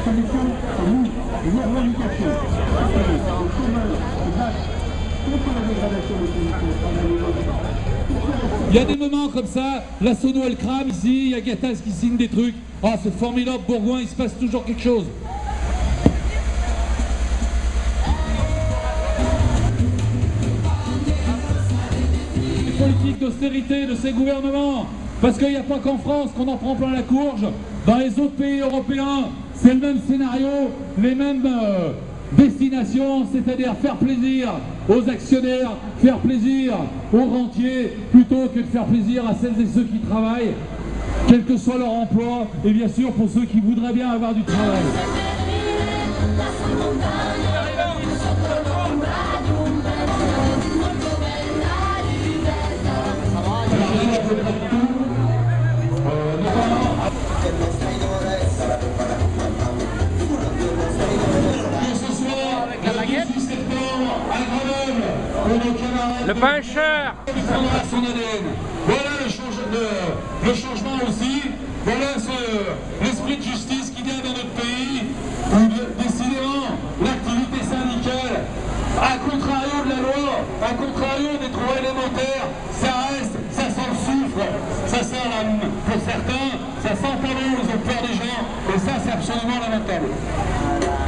commission, c'est nous, une revendication. Les chômeurs se battent contre la dégradation des conditions de travail. Il y a des moments comme ça, la sono elle crame ici, il y a Gattaz qui signe des trucs. Ah, c'est formidable, Bourgoin, il se passe toujours quelque chose. Les politiques d'austérité de ces gouvernements, parce qu'il n'y a pas qu'en France qu'on en prend plein la courge. Dans les autres pays européens, c'est le même scénario, les mêmes destinations, c'est-à-dire faire plaisir aux actionnaires, faire plaisir aux rentiers, plutôt que de faire plaisir à celles et ceux qui travaillent, quel que soit leur emploi, et bien sûr pour ceux qui voudraient bien avoir du travail. Le pêcheur qui prendra son ADN. Voilà le changement aussi. Voilà l'esprit de justice qu'il y a dans notre pays, où décidément l'activité syndicale, à contrario de la loi, à contrario des droits élémentaires, ça reste, ça sent le soufre, ça sent pour certains, ça sent pas bon, ils ont peur des gens, et ça c'est absolument lamentable.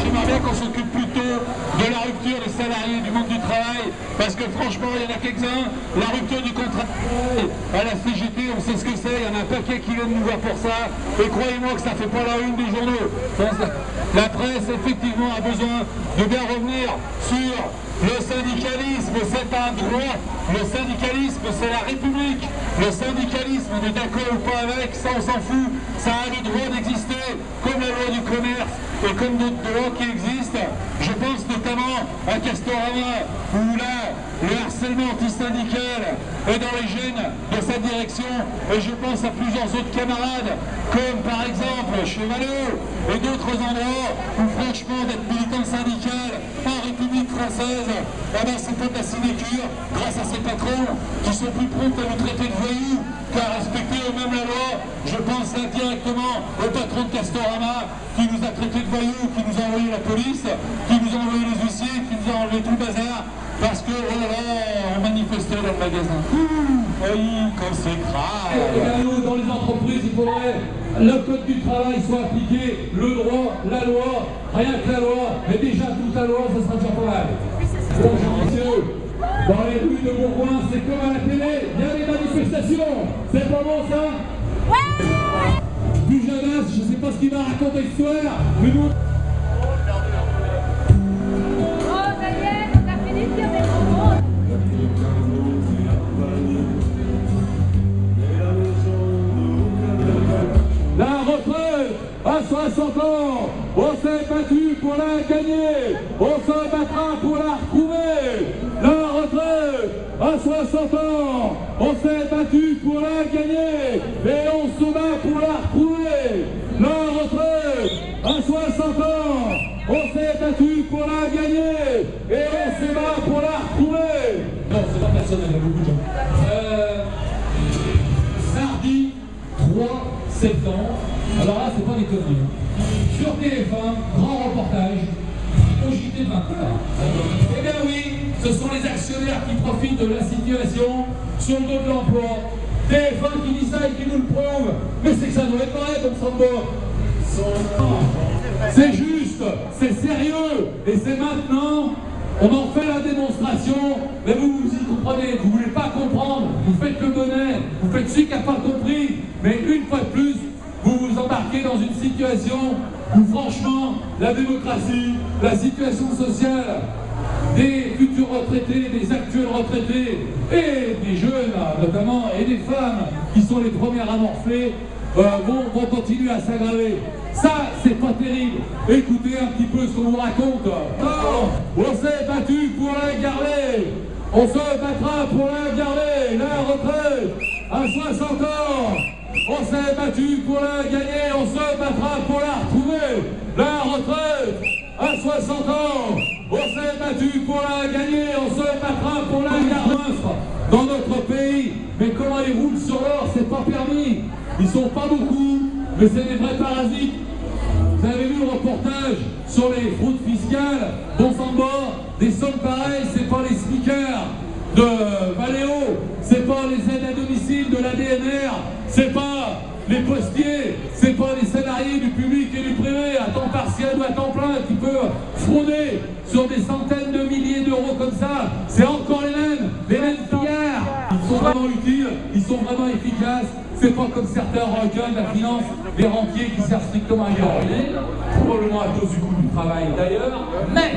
J'aimerais bien qu'on s'occupe plutôt de la rupture des salariés du monde du travail, parce que franchement, il y en a quelques-uns, la rupture du contrat à la CGT, on sait ce que c'est, il y en a un paquet qui viennent nous voir pour ça, et croyez-moi que ça ne fait pas la une des journaux. La presse, effectivement, a besoin de bien revenir sur le syndicalisme, c'est un droit, le syndicalisme, c'est la République, le syndicalisme, on est d'accord ou pas avec, ça on s'en fout, ça a le droit d'exister, comme la loi du commerce, et comme d'autres lois qui existent. Je pense notamment à Castorama, où là, le harcèlement antisyndical est dans les gènes de sa direction, et je pense à plusieurs autres camarades, comme par exemple chez Valeo, et d'autres endroits où franchement d'être militant syndical en République française, eh ben, c'est pas de la sinécure, grâce à ces patrons qui sont plus prompts à nous traiter de voyous qu'à respecter eux-mêmes la loi. Je pense là directement au patron de Castorama qui nous a traités de voyous, qui nous a envoyé la police, qui nous a envoyé les huissiers, qui nous a enlevé tout le bazar, parce que oh là là, on manifestait dans le magasin. Oui, comme c'est grave. Et dans les entreprises, il faudrait le code du travail soit appliqué, le droit, la loi, rien que la loi, mais déjà toute la loi, ça sera déjà pas mal. Bonjour messieurs, dans les rues de Bourgoin, c'est comme à la télé, il y a des manifestations, c'est pas bon ça? Ouais. Pujadas, je sais pas ce qu'il va raconter l'histoire, mais nous... La retraite à 60 ans, on s'est battu pour la gagner, on se battra pour la retrouver. La retraite à 60 ans, on s'est battu pour la gagner et on se bat pour la retrouver. La retraite à 60 ans, on s'est battu pour la gagner et on se bat pour la retrouver. Non, c'est pas personnel, il y a beaucoup de gens. Mardi 3 septembre, alors là c'est pas des conneries. Sur TF1, grand reportage, au JT de 20h. Eh bien oui, ce sont les actionnaires qui profitent de la situation sur le dos de l'emploi. TF1 qui dit ça et qui nous le prouve. Mais c'est que ça doit être vrai comme ça de bon. C'est juste, c'est sérieux, et c'est maintenant. On en fait la démonstration, mais vous y comprenez, vous ne voulez pas comprendre, vous faites le bonnet, vous faites celui qui n'a pas compris, mais une fois de plus, vous vous embarquez dans une situation où franchement, la démocratie, la situation sociale des futurs retraités, des actuels retraités, et des jeunes notamment, et des femmes qui sont les premières à morfler, vont continuer à s'aggraver. Ça, c'est pas terrible. Écoutez un petit peu ce qu'on vous raconte. On s'est battu pour la garder. On se battra pour la garder. La retraite à 60 ans. On s'est battu pour la gagner. On se battra pour la retrouver. La retraite à 60 ans. On s'est battu pour la gagner. On se battra pour la garder. Dans notre pays, mais comment ils roulent sur l'or, c'est pas permis. Ils sont pas beaucoup, mais c'est des vrais parasites. Vous avez vu le reportage sur les fraudes fiscales. Bon sang de bord, des sommes pareilles, c'est pas les sneakers de Valeo, c'est pas les aides à domicile de l'ADMR, c'est pas les postiers, c'est pas les salariés du public et du privé à temps partiel ou à temps plein qui peuvent frauder sur des centaines de milliers d'euros comme ça. C'est encore les mêmes pillards. Ils sont vraiment utiles, ils sont vraiment efficaces. C'est pas comme certains requins de la finance, les rentiers qui servent strictement à ruiner, probablement à cause du coût du travail d'ailleurs. Mais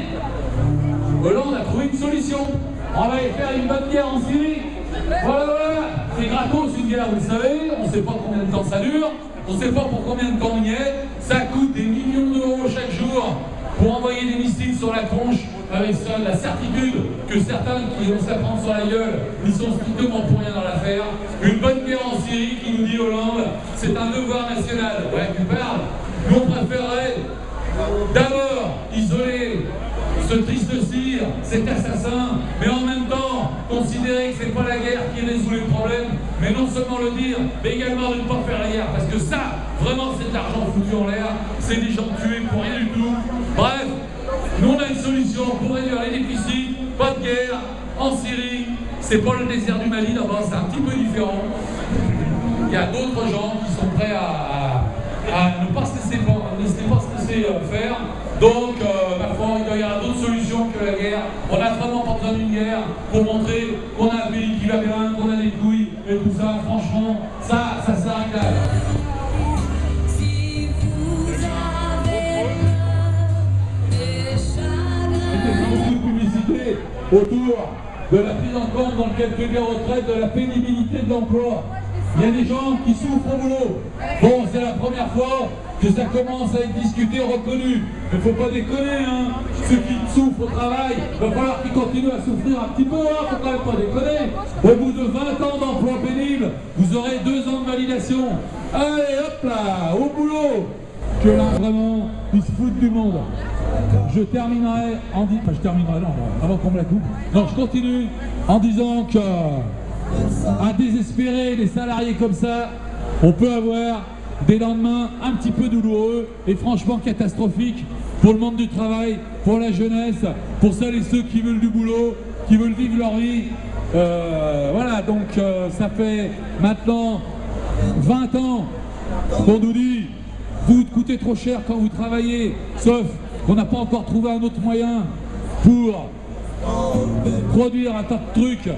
Hollande a trouvé une solution. On va aller faire une bonne guerre en Syrie. Voilà, c'est gratos une guerre, vous le savez, on ne sait pas combien de temps ça dure, on ne sait pas pour combien de temps on y est, ça coûte des millions d'euros chaque jour pour envoyer des missiles sur la tronche, avec la certitude que certains qui vont se la prendre sur la gueule, ils sont strictement pour rien dans l'affaire. Une bonne guerre en Syrie qui nous dit Hollande, c'est un devoir national. Ouais, tu parles. Nous on préférerait d'abord isoler ce triste cire, cet assassin, mais en même temps considérer que c'est pas la guerre qui résout les problèmes, mais non seulement le dire, mais également de ne pas faire la guerre, parce que ça, vraiment c'est de l'argent foutu en l'air, c'est des gens tués pour rien du tout. Bref, nous on a une solution pour réduire les déficits, pas de guerre, en Syrie, c'est pas le désert du Mali d'abord, c'est un petit peu différent. Il y a d'autres gens qui sont prêts à ne pas se laisser faire. Donc, ma foi, il doit y avoir d'autres solutions que la guerre. On n'a vraiment pas besoin d'une guerre pour montrer qu'on a un pays qui va bien, qu'on a des couilles et tout ça. Franchement, ça s'arrête là. Si vous avez Beaucoup de publicité autour de la prise en compte dans le calcul des retraites de la pénibilité de l'emploi. Il y a des gens qui souffrent au boulot. Bon, c'est la première fois que ça commence à être discuté, reconnu. Mais faut pas déconner, hein. Ceux qui souffrent au travail, il va falloir qu'ils continuent à souffrir un petit peu, hein. Faut quand même pas déconner. Au bout de 20 ans d'emploi pénible, vous aurez 2 ans de validation. Allez, hop là, au boulot. Que là, vraiment, ils se foutent du monde. Je terminerai en disant... Enfin, je terminerai, non, avant qu'on me la coupe. Non, je continue en disant que... à désespérer les salariés comme ça, on peut avoir des lendemains un petit peu douloureux et franchement catastrophiques pour le monde du travail, pour la jeunesse, pour celles et ceux qui veulent du boulot, qui veulent vivre leur vie. Voilà, donc ça fait maintenant 20 ans qu'on nous dit vous coûtez trop cher quand vous travaillez, sauf qu'on n'a pas encore trouvé un autre moyen pour produire un tas de trucs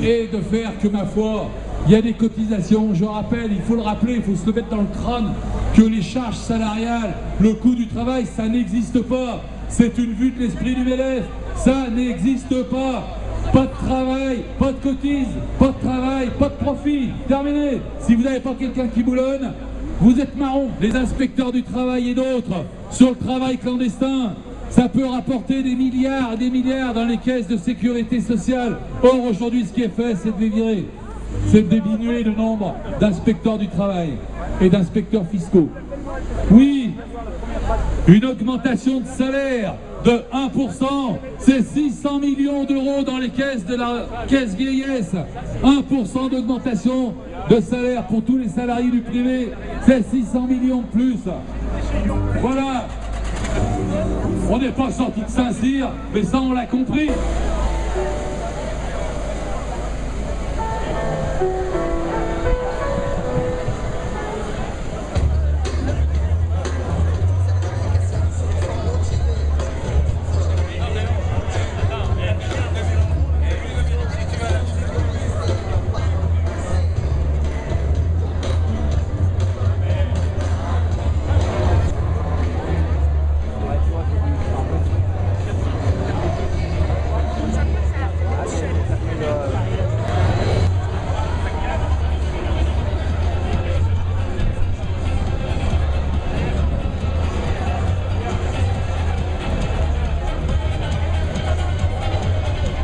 et de faire que, ma foi, il y a des cotisations. Je rappelle, il faut le rappeler, il faut se le mettre dans le crâne, que les charges salariales, le coût du travail, ça n'existe pas. C'est une vue de l'esprit du MEDEF, ça n'existe pas. Pas de travail, pas de cotise, pas de travail, pas de profit. Terminé. Si vous n'avez pas quelqu'un qui boulonne, vous êtes marron. Les inspecteurs du travail et d'autres sur le travail clandestin, ça peut rapporter des milliards et des milliards dans les caisses de sécurité sociale. Or, aujourd'hui, ce qui est fait, c'est de les virer. C'est de diminuer le nombre d'inspecteurs du travail et d'inspecteurs fiscaux. Oui, une augmentation de salaire de 1%, c'est 600 millions d'euros dans les caisses de la caisse vieillesse. 1% d'augmentation de salaire pour tous les salariés du privé, c'est 600 millions de plus. Voilà. On n'est pas sorti de Saint-Cyr, mais ça on l'a compris.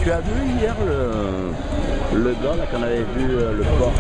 Tu as vu hier le gars là qu'on avait vu le sport?